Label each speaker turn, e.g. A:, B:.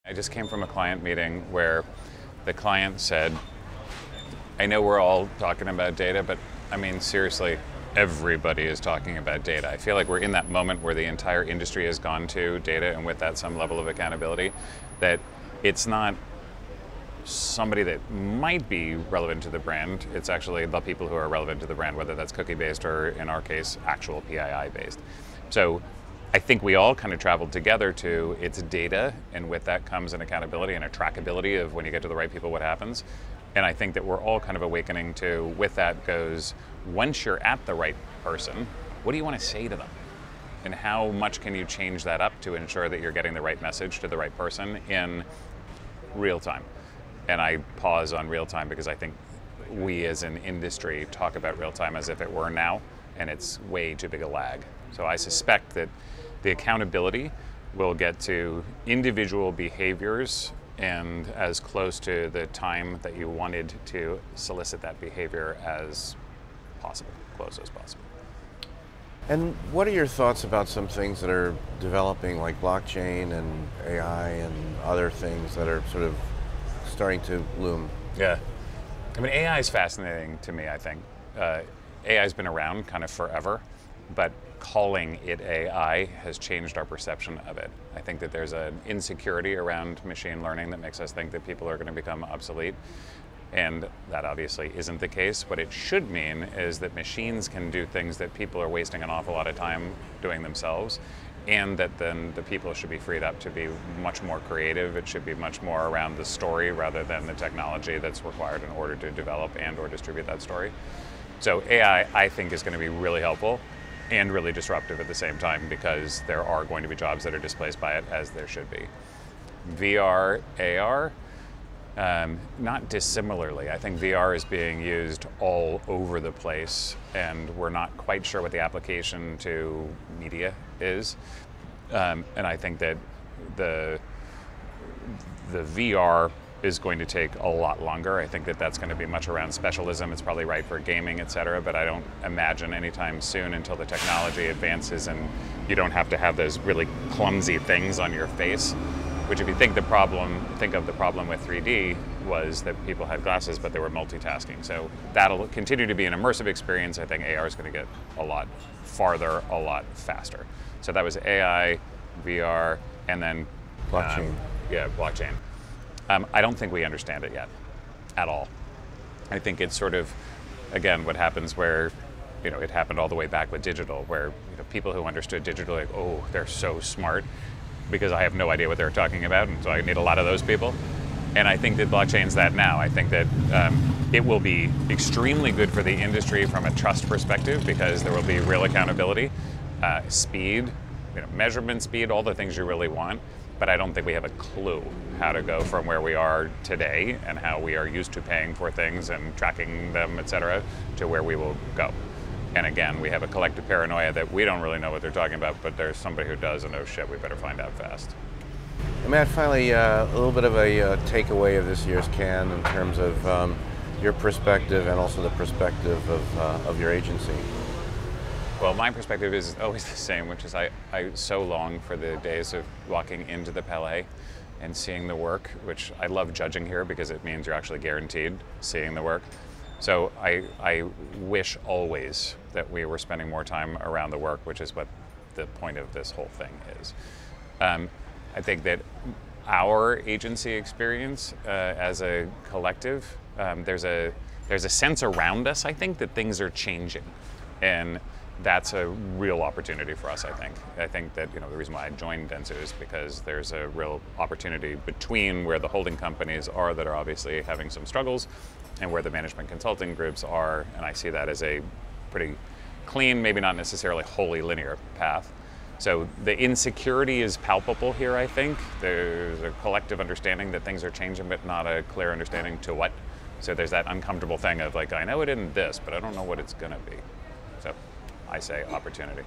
A: I just came from a client meeting where the client said, I know we're all talking about data, but I mean, seriously, everybody is talking about data. I feel like we're in that moment where the entire industry has gone to data, and with that some level of accountability, that it's not somebody that might be relevant to the brand, it's actually the people who are relevant to the brand, whether that's cookie-based or, in our case, actual PII-based. So I think we all kind of traveled together to it's data, and with that comes an accountability and a trackability of when you get to the right people, what happens. And I think that we're all kind of awakening to, with that goes, once you're at the right person, what do you want to say to them? And how much can you change that up to ensure that you're getting the right message to the right person in real time? And I pause on real time because I think we as an industry talk about real time as if it were now, and it's way too big a lag. So I suspect that the accountability will get to individual behaviors and as close to the time that you wanted to solicit that behavior as possible, close as possible.
B: And what are your thoughts about some things that are developing, like blockchain and AI and other things that are sort of starting to loom?
A: Yeah, I mean, AI is fascinating to me, I think. AI has been around kind of forever, but calling it AI has changed our perception of it. I think that there's an insecurity around machine learning that makes us think that people are going to become obsolete, and that obviously isn't the case. What it should mean is that machines can do things that people are wasting an awful lot of time doing themselves, and that then the people should be freed up to be much more creative. It should be much more around the story rather than the technology that's required in order to develop and or distribute that story. So AI, I think, is going to be really helpful and really disruptive at the same time, because there are going to be jobs that are displaced by it, as there should be. VR, AR, not dissimilarly. I think VR is being used all over the place, and we're not quite sure what the application to media is. And I think that the VR is going to take a lot longer. I think that that's going to be much around specialism. It's probably right for gaming, et cetera, but I don't imagine anytime soon until the technology advances and you don't have to have those really clumsy things on your face, which if you think of the problem with 3D was that people had glasses, but they were multitasking. So that'll continue to be an immersive experience. I think AR is going to get a lot farther, a lot faster. So that was AI, VR, and then
B: blockchain.
A: Blockchain. I don't think we understand it yet, at all. I think it's sort of, again, what happens where, it happened all the way back with digital, where people who understood digital, like, oh, they're so smart, because I have no idea what they're talking about, and so I need a lot of those people. And I think that blockchain's that now. I think that it will be extremely good for the industry from a trust perspective, because there will be real accountability, speed, measurement speed, all the things you really want. But I don't think we have a clue how to go from where we are today and how we are used to paying for things and tracking them, et cetera, to where we will go. And again, we have a collective paranoia that we don't really know what they're talking about, but there's somebody who does, and oh shit, we better find out fast.
B: And Matt, finally, a little bit of a takeaway of this year's Cannes in terms of your perspective and also the perspective of your agency.
A: Well, my perspective is always the same, which is I so long for the days of walking into the Palais and seeing the work, which I love judging here because it means you're actually guaranteed seeing the work. So I wish always that we were spending more time around the work, which is what the point of this whole thing is. I think that our agency experience as a collective, there's a sense around us, I think, that things are changing. And that's a real opportunity for us, I think. I think that the reason why I joined Dentsu is because there's a real opportunity between where the holding companies are that are obviously having some struggles and where the management consulting groups are, and I see that as a pretty clean, maybe not necessarily wholly linear path. So the insecurity is palpable here, I think. There's a collective understanding that things are changing, but not a clear understanding to what. So there's that uncomfortable thing of like, I know it isn't this, but I don't know what it's gonna be. So I say opportunity.